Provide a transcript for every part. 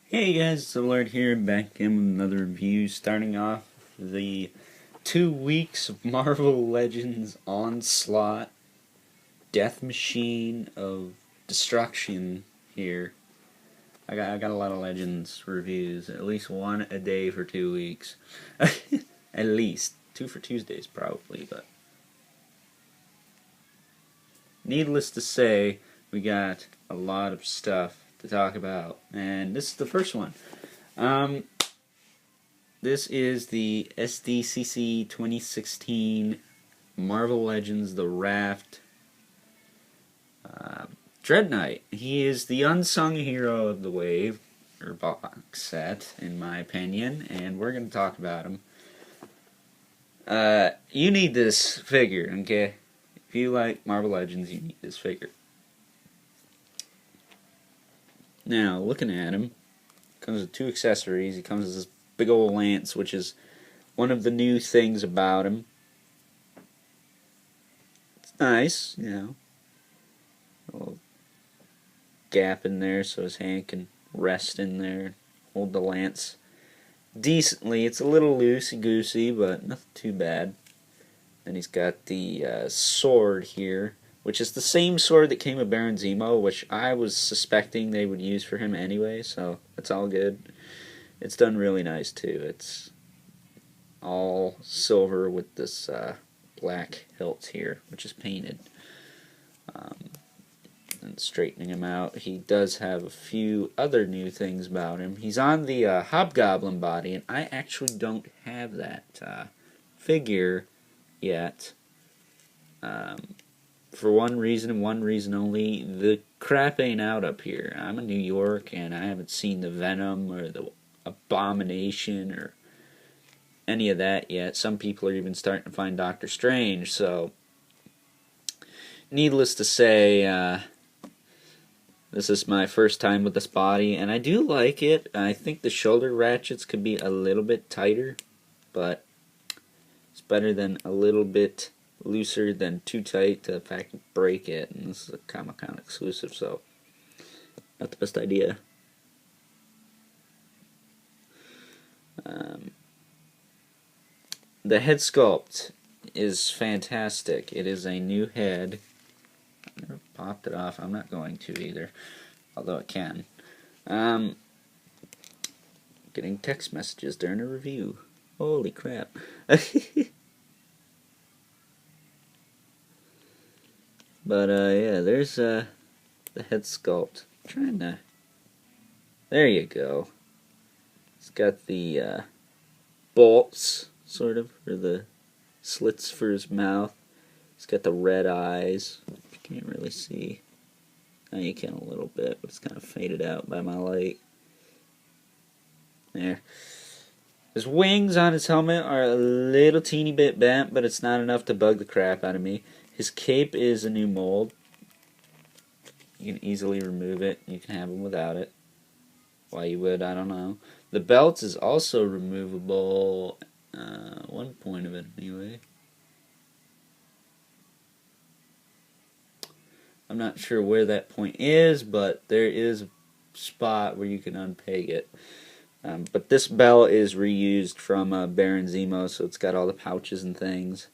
Hey guys, it's Lord here, back in with another review, starting off the 2 weeks of Marvel Legends Onslaught Death Machine of Destruction here. I got a lot of Legends reviews, at least one a day for 2 weeks. At least. 2 for Tuesdays probably, but needless to say, we got a lot of stuff to talk about, and this is the first one. This is the SDCC 2016 Marvel Legends The Raft Dreadknight. He is the unsung hero of the wave, or box set, in my opinion, and we're going to talk about him. You need this figure, okay? If you like Marvel Legends, you need this figure. Now, looking at him, comes with 2 accessories. He comes with this big old lance, which is one of the new things about him. It's nice, you know. A little gap in there so his hand can rest in there, hold the lance decently. It's a little loosey-goosey, but nothing too bad. Then he's got the sword here, which is the same sword that came with Baron Zemo, which I was suspecting they would use for him anyway, so it's all good. It's done really nice too. It's all silver with this black hilt here, which is painted. And straightening him out, he does have a few other new things about him. He's on the Hobgoblin body, and I actually don't have that figure yet. For one reason and one reason only: the crap ain't out up here. I'm in New York, and I haven't seen the Venom or the Abomination or any of that yet. Some people are even starting to find Doctor Strange, so needless to say, this is my first time with this body, and I do like it. I think the shoulder ratchets could be a little bit tighter, but it's better than a little bit looser than too tight to in fact break it. And this is a Comic-Con exclusive, so not the best idea. The head sculpt is fantastic. It is a new head. I never popped it off. I'm not going to either, although I can. Getting text messages during a review. Holy crap. But yeah, there's the head sculpt. I'm trying to... There you go. It's got the bolts, sort of, or the slits for his mouth. He's got the red eyes. You can't really see. Now you can a little bit, but it's kind of faded out by my light. There. His wings on his helmet are a little teeny bit bent, but it's not enough to bug the crap out of me. His cape is a new mold. You can easily remove it. You can have him without it. Why you would, I don't know. The belt is also removable. One point of it, anyway. I'm not sure where that point is, but there is a spot where you can unpeg it. But this belt is reused from Baron Zemo, so it's got all the pouches and things.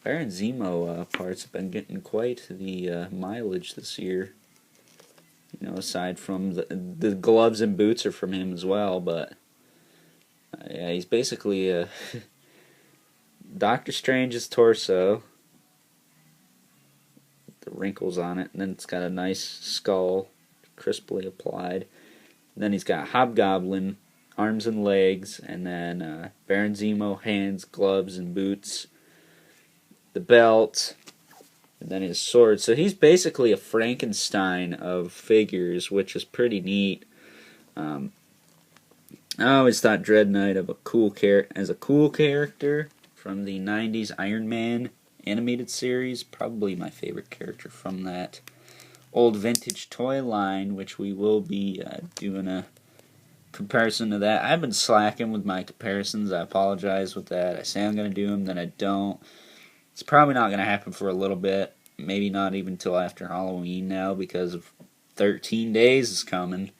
Baron Zemo parts have been getting quite the mileage this year. You know, aside from the gloves and boots are from him as well, but yeah, he's basically Doctor Strange's torso. The wrinkles on it, and then it's got a nice skull, crisply applied. Then he's got Hobgoblin, arms and legs, and then Baron Zemo, hands, gloves, and boots. The belt, and then his sword. So he's basically a Frankenstein of figures, which is pretty neat. I always thought Dreadknight as a cool character from the 90s Iron Man animated series. Probably my favorite character from that old vintage toy line, which we will be doing a comparison to that. I've been slacking with my comparisons. I apologize with that. I say I'm going to do them, then I don't. It's probably not going to happen for a little bit. Maybe not even till after Halloween now, because of 13 days is coming.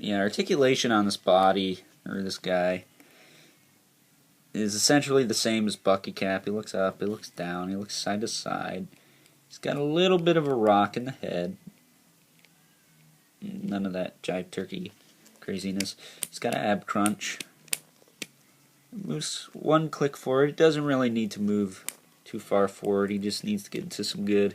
Yeah, articulation on this body, or this guy, is essentially the same as Bucky Cap. He looks up, he looks down, he looks side to side. He's got a little bit of a rock in the head. None of that jive turkey craziness. He's got an ab crunch. Moves one click forward. He doesn't really need to move too far forward. He just needs to get into some good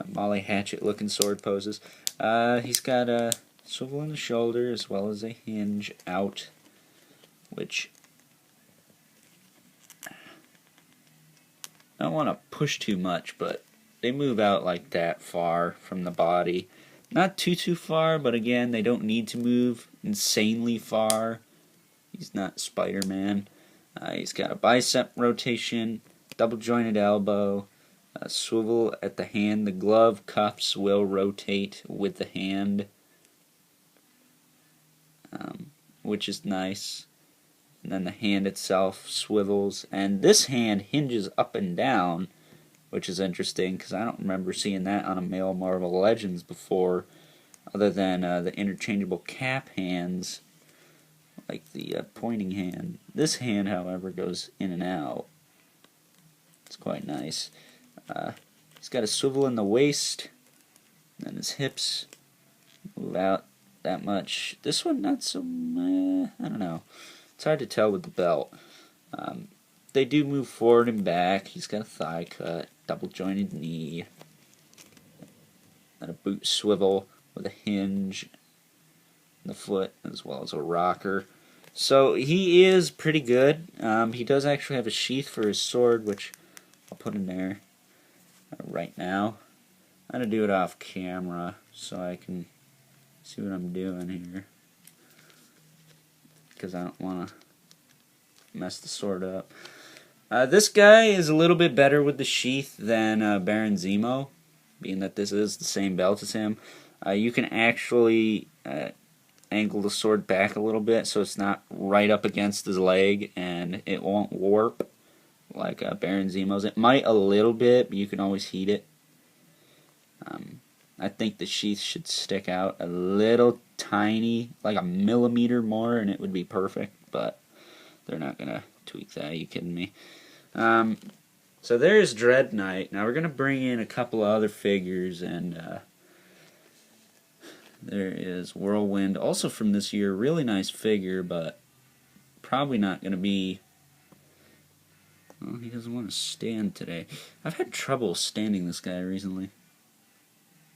Molly Hatchet looking sword poses. He's got a swivel in the shoulder as well as a hinge out, which I don't want to push too much, but they move out like that far from the body. Not too far, but again, they don't need to move insanely far. He's not Spider-Man. He's got a bicep rotation, double jointed elbow, a swivel at the hand. The glove cuffs will rotate with the hand, which is nice. And then the hand itself swivels, and this hand hinges up and down, which is interesting because I don't remember seeing that on a male Marvel Legends before, other than the interchangeable cap hands, like the pointing hand. This hand, however, goes in and out. It's quite nice. He's got a swivel in the waist, and then his hips move out that much. This one, not so much. I don't know. It's hard to tell with the belt. They do move forward and back. He's got a thigh cut, double jointed knee, and a boot swivel with a hinge in the foot, as well as a rocker. So he is pretty good. He does actually have a sheath for his sword, which I'll put in there right now. I'm going to do it off camera so I can see what I'm doing here, because I don't want to mess the sword up. This guy is a little bit better with the sheath than Baron Zemo, being that this is the same belt as him. You can actually angle the sword back a little bit so it's not right up against his leg, and it won't warp like Baron Zemo's. It might a little bit, but you can always heat it. I think the sheath should stick out a little tiny, like a millimeter more, and it would be perfect, but they're not going to tweak that. Are you kidding me? So there's Dreadknight. Now we're going to bring in a couple of other figures, and there is Whirlwind, also from this year. Really nice figure, but probably not going to be... Well, he doesn't want to stand today. I've had trouble standing this guy recently.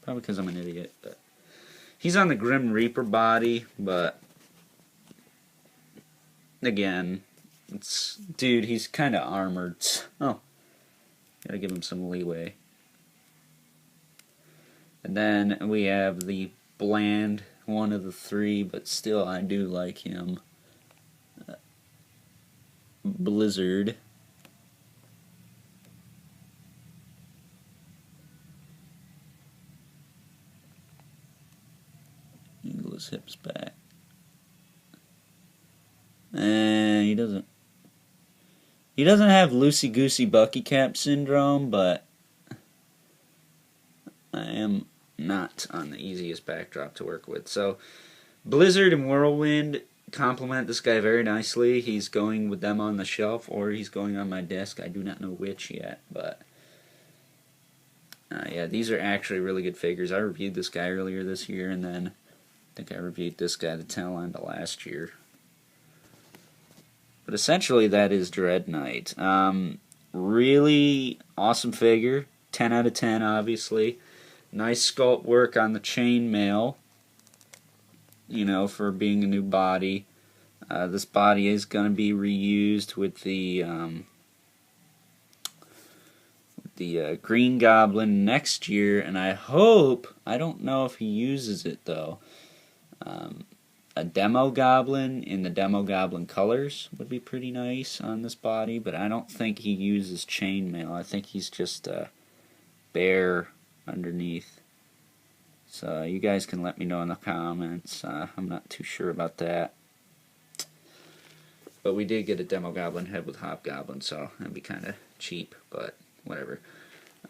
Probably because I'm an idiot, but... He's on the Grim Reaper body, but... Again, it's... Dude, he's kind of armored. Oh. Gotta give him some leeway. And then we have the bland one of the three, but still I do like him. Blizzard. Angle his hips back. And he doesn't have loosey-goosey Bucky Cap syndrome, but I am not on the easiest backdrop to work with. So Blizzard and Whirlwind complement this guy very nicely. He's going with them on the shelf, or he's going on my desk. I do not know which yet, but yeah, these are actually really good figures. I reviewed this guy earlier this year, and then I think I reviewed this guy the tail end of last year. But essentially, that is Dreadknight. Really awesome figure. 10 out of 10, obviously. Nice sculpt work on the chainmail. you know, for being a new body. This body is going to be reused with the Green Goblin next year, and I hope, I don't know if he uses it though, a Demo Goblin in the Demo Goblin colors would be pretty nice on this body, but I don't think he uses chainmail. I think he's just bare underneath. So you guys can let me know in the comments. I'm not too sure about that. But we did get a Demo Goblin head with Hobgoblin, so that'd be kind of cheap, but whatever.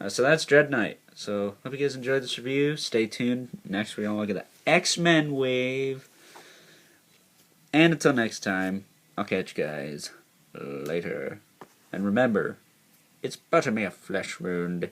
So that's Dreadknight. So hope you guys enjoyed this review. Stay tuned. Next we're going to look at the X-Men wave. And until next time, I'll catch you guys later. And remember, it's but a mere flesh wound.